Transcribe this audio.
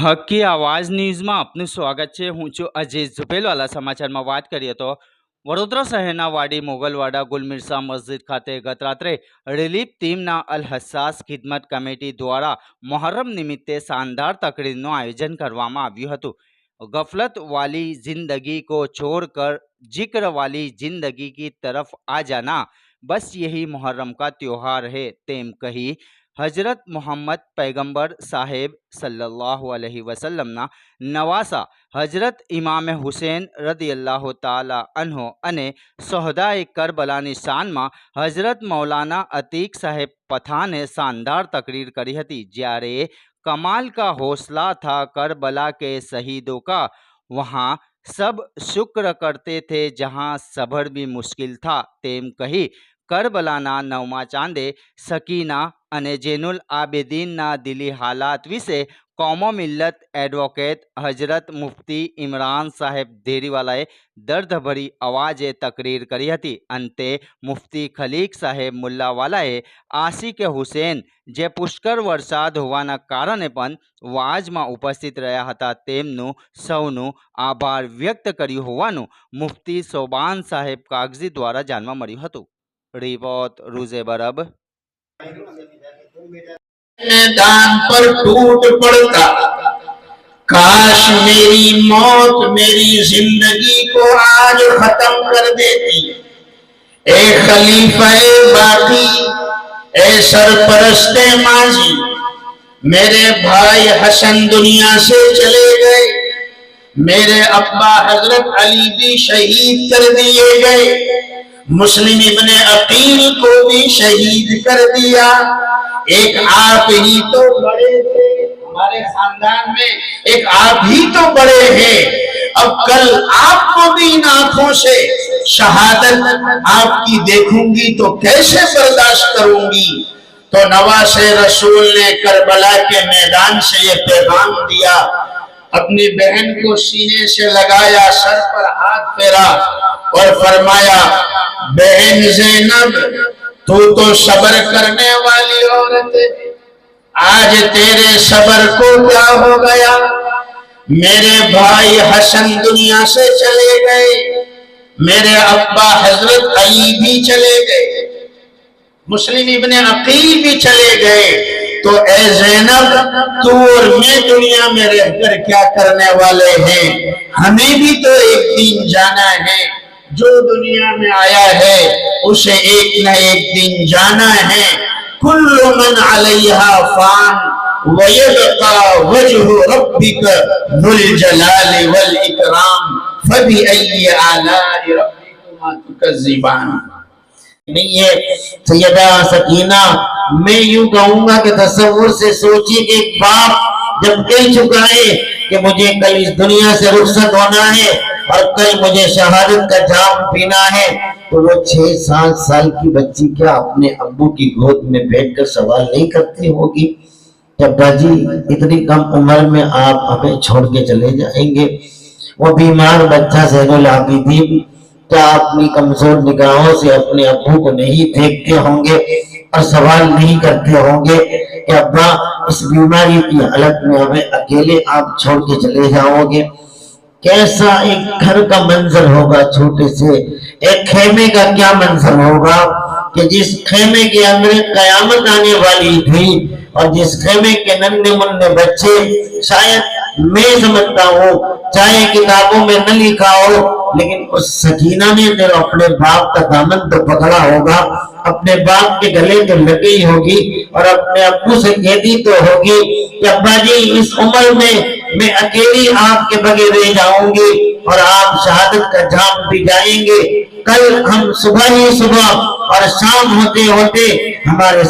હક કી આવાજ ન્યૂઝમાં આપનું સ્વાગત છે। હું છું અજીત ઝુપેલવાલા। સમાચારમાં વાત કરીએ તો વડોદરા શહેરના વાડી મોગલવાડા ગુલમિર્સા મસ્જિદ ખાતે ગત રાત્રે રિલીફ ટીમના અલ હસાસ ખિદમત કમિટી દ્વારા મોહર્રમ નિમિત્તે શાનદાર તકરીરનું આયોજન કરવામાં આવ્યું હતું। गफलत वाली जिंदगी को छोड़कर जिक्र वाली जिंदगी की तरफ आ जाना बस यही मुहर्रम का त्योहार है तेम कही हजरत मोहम्मद पैगंबर साहेब सल्लल्लाहु अलैहि वसल्लम ना नवासा हजरत इमाम हुसैन रदियल्लाहु ताला अन्हो अने सोहदाए करबलानी शान में हजरत मौलाना अतीक साहेब पठाने शानदार तकरीर करी हती। ज्यारे कमाल का हौसला था करबला के शहीदों का, वहाँ सब शुक्र करते थे जहाँ सबर भी मुश्किल था तेम कही करबलाना नवमा चांदे सकीना अने जेनुल आबेदीनना दिली हालात विषे कौमो मिल्लत एडवोकेट हजरत मुफ्ती इमरान साहेब धेरीवालाए दर्दभरी अवाजे तकरीर करी हती। अंते मुफ्ती खलीक साहेब मुल्लावालाए आशिक हुसैन जे पुष्कर वरसाद होवाना कारणे पण वाजमां उपस्थित रह्या हता तेमनुं सौनुं आभार व्यक्त कर्युं होवानुं मुफ्ती सोबान साहेब कागजी द्वारा जाणवा मळ्युं हतुं। रिपोर्ट रुजे बरब। मैदान पर टूट पड़ता, काश मेरी मौत मेरी जिंदगी को आज खत्म कर देती। ए खलीफा बाकी, ए सरपरस्ते माजी, मेरे भाई हसन दुनिया से चले गए, मेरे अब्बा हजरत अली भी शहीद कर दिए गए, मुस्लिम इब्ने अकील को भी शहीद कर दिया। एक आप ही तो बड़े थे हमारे खानदान में, एक आप ही तो बड़े हैं। अब कल आपको भी इन आंखों से शहादत आपकी देखूंगी तो कैसे बर्दाश्त करूंगी। तो नवासे रसूल ने करबला के मैदान से ये पैगाम दिया, अपनी बहन को सीने से लगाया, सर पर हाथ फेरा और फरमाया, बहन ज़ैनब तू तो सब्र करने वाली औरत है, आज तेरे सब्र को क्या हो गया। मेरे भाई हसन दुनिया से चले गए, मेरे अब्बा हजरत अली भी चले गए, मुस्लिम इब्ने अकील भी चले गए, तो ए ज़ैनब तू और मैं दुनिया में रहकर क्या करने वाले हैं। हमें भी तो एक दिन जाना है, जो दुनिया में आया है उसे एक न एक दिन जाना है। कुल्लु मन अलैहा फान व यबका वजहु रब्बिका जुल जलाली वल इकराम फबिअय्यि आलाइ रब्बिकुमा तुकज़्ज़िबान। नहीं है सैयदा सकीना, मैं यूं कहूंगा कि तसव्वुर से सोचिए कि एक बाप जब कह चुका है कि मुझे कल इस दुनिया से रुखसत होना है और कल मुझे शहादत का जाम पीना है, तो वो 6-7 साल की बच्ची क्या अपने अब्बू की गोद में बैठकर सवाल नहीं करती होगी कि अब्बा जी इतनी कम उम्र में आप हमें छोड़ के चले जाएंगे। वो बीमार बच्चा ज़ैनुल आबिदीन क्या अपनी कमजोर निगाहों से अपने अब्बू को नहीं देखते होंगे और सवाल नहीं करते होंगे कि अब्बा इस बीमारी की हालत में हमें अकेले आप छोड़ के चले जाओगे। कैसा एक घर का मंजर होगा, छोटे से एक खेमे का क्या मंजर होगा कि जिस खेमे के अंदर कयामत आने वाली थी और जिस खेमे के नन्हे मुन्ने बच्चे, शायद मैं समझता हूँ चाहे किताबों में न लिखा हो, लेकिन उस सकीना ने जब अपने बाप का दामन तो पकड़ा होगा, अपने बाप के गले तो लगी होगी और अपने अब्बू से कहती तो होगी कि अब्बा जी इस उम्र में मैं अकेली आपके बगैर रह जाऊंगी और आप शहादत का जाम पी जाएंगे। कल हम सुबह ही सुबह और शाम होते होते हमारे